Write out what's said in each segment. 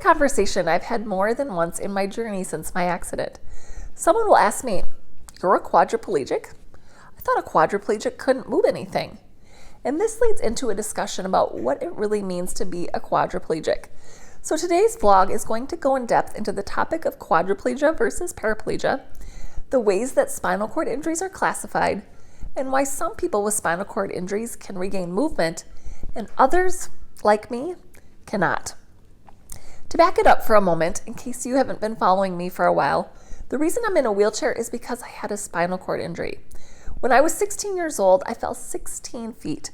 conversation I've had more than once in my journey since my accident. Someone will ask me, "You're a quadriplegic? I thought a quadriplegic couldn't move anything." And this leads into a discussion about what it really means to be a quadriplegic. So today's vlog is going to go in depth into the topic of quadriplegia versus paraplegia, the ways that spinal cord injuries are classified, and why some people with spinal cord injuries can regain movement and others, like me, cannot. To back it up for a moment, in case you haven't been following me for a while, the reason I'm in a wheelchair is because I had a spinal cord injury. When I was 16 years old, I fell 16 feet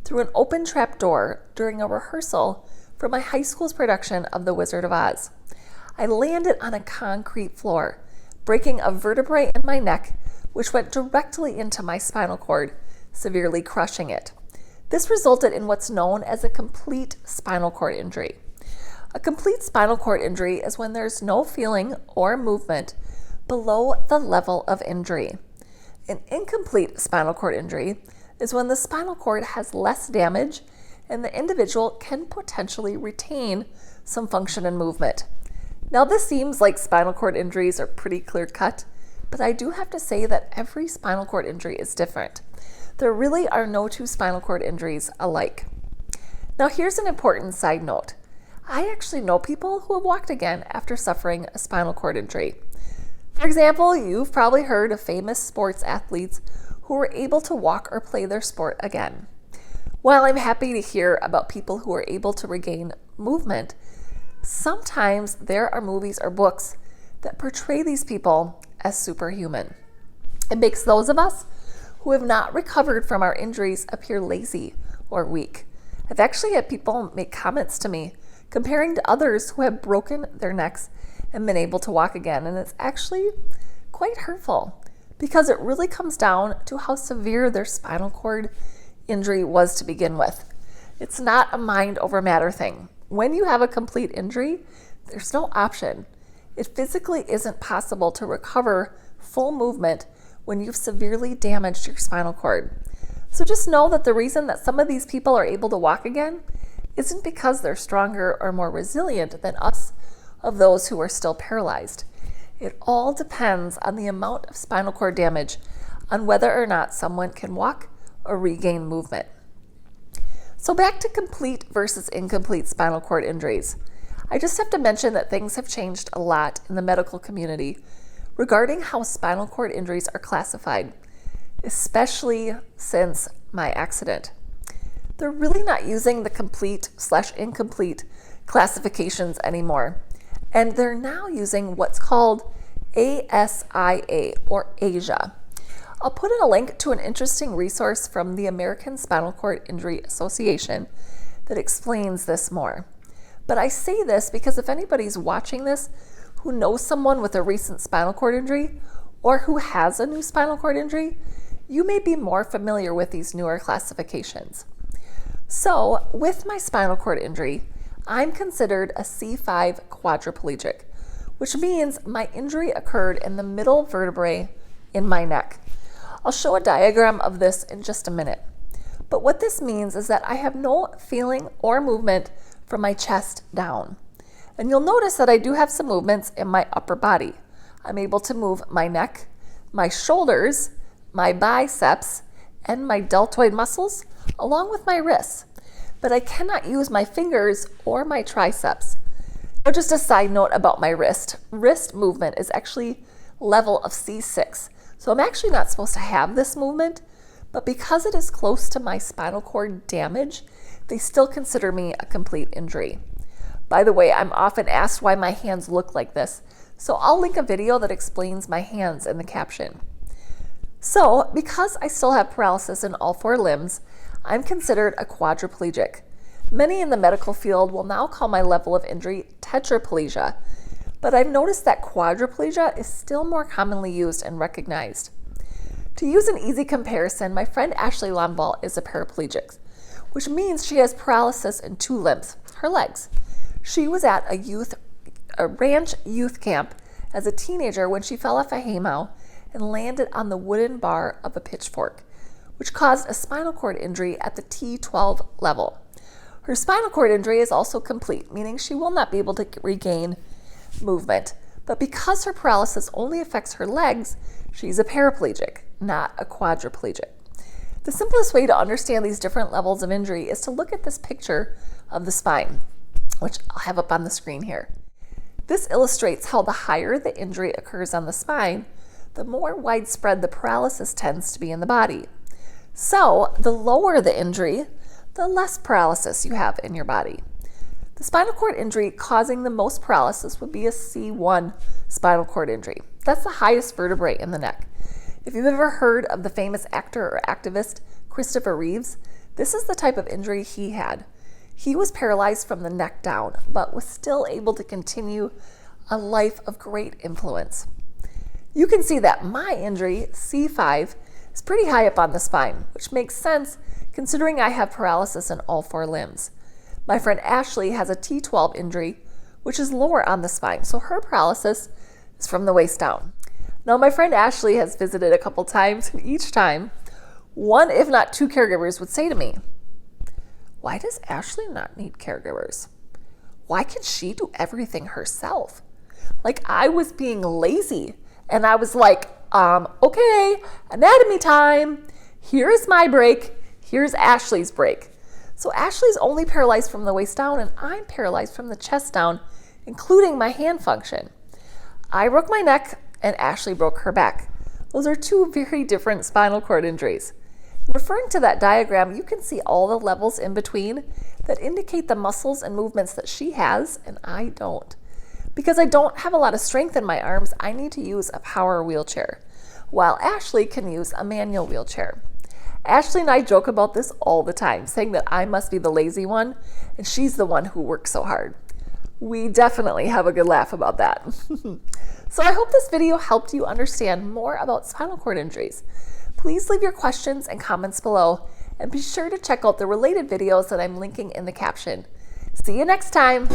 through an open trap door during a rehearsal for my high school's production of The Wizard of Oz. I landed on a concrete floor, breaking a vertebrae in my neck, which went directly into my spinal cord, severely crushing it. This resulted in what's known as a complete spinal cord injury. A complete spinal cord injury is when there's no feeling or movement below the level of injury. An incomplete spinal cord injury is when the spinal cord has less damage and the individual can potentially retain some function and movement. Now, this seems like spinal cord injuries are pretty clear-cut, but I do have to say that every spinal cord injury is different. There really are no two spinal cord injuries alike. Now, here's an important side note. I actually know people who have walked again after suffering a spinal cord injury. For example, you've probably heard of famous sports athletes who were able to walk or play their sport again. While I'm happy to hear about people who are able to regain movement, sometimes there are movies or books that portray these people as superhuman. It makes those of us who have not recovered from our injuries appear lazy or weak. I've actually had people make comments to me comparing to others who have broken their necks and been able to walk again. And it's actually quite hurtful because it really comes down to how severe their spinal cord injury was to begin with. It's not a mind over matter thing. When you have a complete injury, there's no option. It physically isn't possible to recover full movement when you've severely damaged your spinal cord. So just know that the reason that some of these people are able to walk again isn't because they're stronger or more resilient than us of those who are still paralyzed. It all depends on the amount of spinal cord damage on whether or not someone can walk or regain movement. So back to complete versus incomplete spinal cord injuries. I just have to mention that things have changed a lot in the medical community regarding how spinal cord injuries are classified, especially since my accident. They're really not using the complete/incomplete classifications anymore. And they're now using what's called ASIA or ASIA. I'll put in a link to an interesting resource from the American Spinal Cord Injury Association that explains this more. But I say this because if anybody's watching this who knows someone with a recent spinal cord injury or who has a new spinal cord injury, you may be more familiar with these newer classifications. So, with my spinal cord injury, I'm considered a C5 quadriplegic, which means my injury occurred in the middle vertebrae in my neck. I'll show a diagram of this in just a minute. But what this means is that I have no feeling or movement from my chest down. And you'll notice that I do have some movements in my upper body. I'm able to move my neck, my shoulders, my biceps, and my deltoid muscles, along with my wrists. But I cannot use my fingers or my triceps. Now, just a side note about my wrist. Wrist movement is actually level of C6. So I'm actually not supposed to have this movement, but because it is close to my spinal cord damage, they still consider me a complete injury. By the way, I'm often asked why my hands look like this, so I'll link a video that explains my hands in the caption. So, because I still have paralysis in all four limbs, I'm considered a quadriplegic. Many in the medical field will now call my level of injury tetraplegia, but I've noticed that quadriplegia is still more commonly used and recognized. To use an easy comparison, my friend Ashley Lomball is a paraplegic, which means she has paralysis in two limbs, her legs. She was at a ranch youth camp as a teenager when she fell off a haymow and landed on the wooden bar of a pitchfork, which caused a spinal cord injury at the T12 level. Her spinal cord injury is also complete, meaning she will not be able to regain movement. But because her paralysis only affects her legs, she's a paraplegic, not a quadriplegic. The simplest way to understand these different levels of injury is to look at this picture of the spine, which I'll have up on the screen here. This illustrates how the higher the injury occurs on the spine, the more widespread the paralysis tends to be in the body. So the lower the injury, the less paralysis you have in your body. The spinal cord injury causing the most paralysis would be a C1 spinal cord injury. That's the highest vertebrae in the neck. If you've ever heard of the famous actor or activist Christopher Reeves, this is the type of injury he had. He was paralyzed from the neck down, but was still able to continue a life of great influence. You can see that my injury, C5, is pretty high up on the spine, which makes sense considering I have paralysis in all 4 limbs. My friend Ashley has a T12 injury, which is lower on the spine, so her paralysis is from the waist down. Now, my friend Ashley has visited a couple times, and each time, 1 if not 2 caregivers would say to me, "Why does Ashley not need caregivers? Why can she do everything herself?" Like I was being lazy, and I was like, okay, anatomy time. Here's my break. Here's Ashley's break. So Ashley's only paralyzed from the waist down, and I'm paralyzed from the chest down, including my hand function. I broke my neck, and Ashley broke her back. Those are 2 very different spinal cord injuries. Referring to that diagram, you can see all the levels in between that indicate the muscles and movements that she has, and I don't. Because I don't have a lot of strength in my arms, I need to use a power wheelchair, while Ashley can use a manual wheelchair. Ashley and I joke about this all the time, saying that I must be the lazy one, and she's the one who works so hard. We definitely have a good laugh about that. So I hope this video helped you understand more about spinal cord injuries. Please leave your questions and comments below, and be sure to check out the related videos that I'm linking in the caption. See you next time.